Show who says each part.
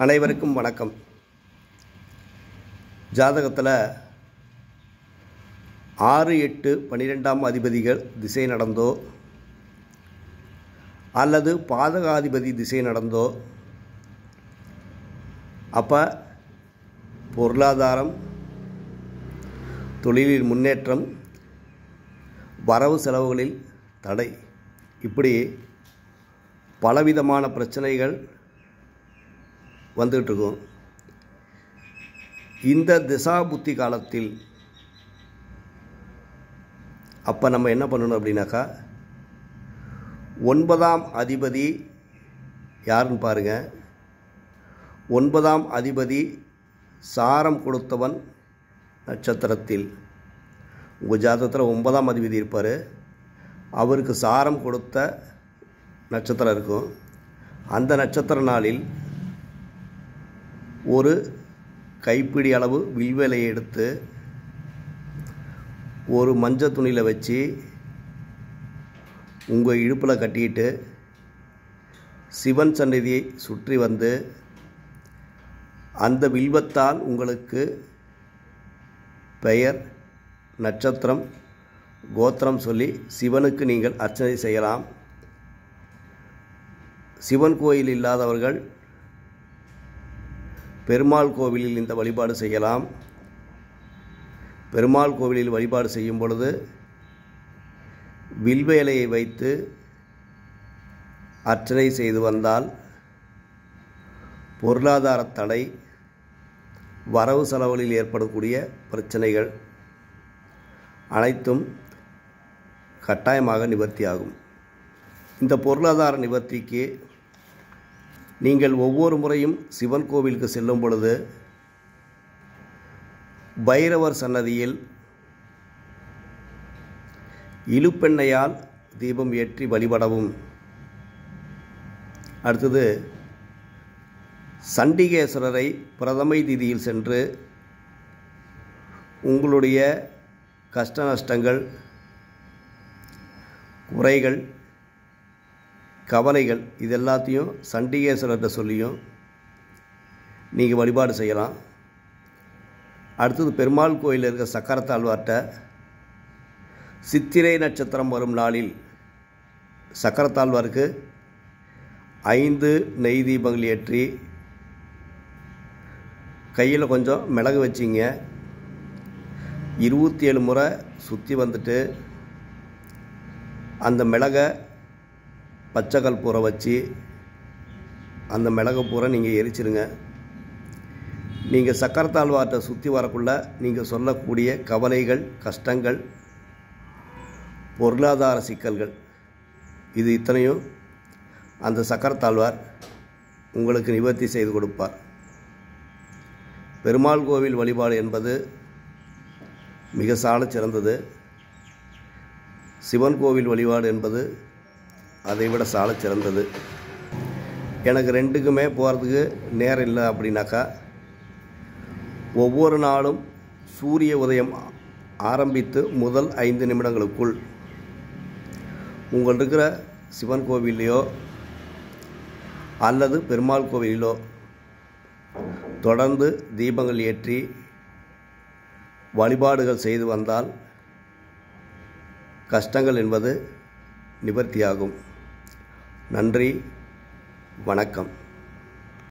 Speaker 1: அனைவருக்கும் வணக்கம். ஜாதகத்தில் 6, 8, 12ஆம் அதிபதிகள் திசை நடந்தோ அல்லது பாதகாதிபதி திசை நடந்தோ அப்போ பொருளாதாரம், தொழிலில் முன்னேற்றம், வரவு செலவுகளில் தடை, இப்படி பலவிதமான பிரச்சனைகள் வந்துகிட்ருக்கும். இந்த திசா புத்தி காலத்தில் அப்போ நம்ம என்ன பண்ணணும் அப்படின்னாக்கா, 9ஆம் அதிபதி யாருன்னு பாருங்கள். 9ஆம் அதிபதி சாரம் கொடுத்தவன் நட்சத்திரத்தில், உங்கள் ஜாதகத்தில் 9ஆம் அதிபதி இருப்பார். அவருக்கு சாரம் கொடுத்த நட்சத்திரம் இருக்கும். அந்த நட்சத்திர நாளில் ஒரு கைப்பிடி அளவு வில்வேலையை எடுத்து ஒரு மஞ்சள் துணியில் வச்சு உங்கள் இடுப்பில் கட்டிட்டு சிவன் சந்நிதியை சுற்றி வந்து அந்த வில்வத்தால் உங்களுக்கு பெயர், நட்சத்திரம், கோத்திரம் சொல்லி சிவனுக்கு நீங்கள் அர்ச்சனை செய்யலாம். சிவன் கோயில் இல்லாதவர்கள் பெருமாள் கோவிலில் இந்த வழிபாடு செய்யலாம். பெருமாள் கோவிலில் வழிபாடு செய்யும் பொழுது வில்வேலையை வைத்து அர்ச்சனை செய்து வந்தால் பொருளாதார தடை, வரவு செலவுகளில் ஏற்படக்கூடிய பிரச்சனைகள் அனைத்தும் கட்டாயமாக நிவர்த்தியாகும். இந்த பொருளாதார நிவர்த்திக்கு நீங்கள் ஒவ்வொரு முறையும் சிவன் கோவிலுக்கு செல்லும் பொழுது பைரவர் சன்னதியில் இலுப்பெண்ணையால் தீபம் ஏற்றி வழிபடவும். அடுத்தது, சண்டிகேஸ்வரரை பிரதமை திதியில் சென்று உங்களுடைய கஷ்ட நஷ்டங்கள், குறைகள், கவலைகள் இது எல்லாத்தையும் சண்டிகேஸ்வரர்கிட்ட சொல்லியும் நீங்கள் வழிபாடு செய்யலாம். அடுத்தது, பெருமாள் கோயிலில் இருக்க சக்கரத்தாழ்வார்கிட்ட சித்திரை நட்சத்திரம் வரும் நாளில் சக்கரத்தாழ்வாருக்கு 5 நெய் தீபங்கள் ஏற்றி கையில் கொஞ்சம் மிளகு வச்சிங்க. 27 முறை சுற்றி வந்துட்டு அந்த மிளகை பச்சைக்கல் பூரை வச்சு அந்த மிளகு பூரை நீங்கள் எரிச்சிருங்க. நீங்கள் சக்கரத்தாழ்வார்கிட்ட சுற்றி வரக்குள்ள நீங்கள் சொல்லக்கூடிய கவலைகள், கஷ்டங்கள், பொருளாதார சிக்கல்கள் இது இத்தனையும் அந்த சக்கரத்தாழ்வார் உங்களுக்கு நிவர்த்தி செய்து கொடுப்பார். பெருமாள் கோவில் வழிபாடு என்பது மிக சாலச் சிறந்தது. சிவன் கோவில் வழிபாடு என்பது அதைவிட சாலச் சிறந்தது. எனக்கு ரெண்டுக்குமே போகிறதுக்கு நேரம் இல்லை அப்படின்னாக்கா, ஒவ்வொரு நாளும் சூரிய உதயம் ஆரம்பித்து முதல் 5 நிமிடங்களுக்குள் உங்கள் இருக்கிற சிவன் கோவிலையோ அல்லது பெருமாள் கோவிலிலோ தொடர்ந்து தீபங்கள் ஏற்றி வழிபாடுகள் செய்து வந்தால் கஷ்டங்கள் என்பது நிவர்த்தியாகும். நன்றி, வணக்கம்.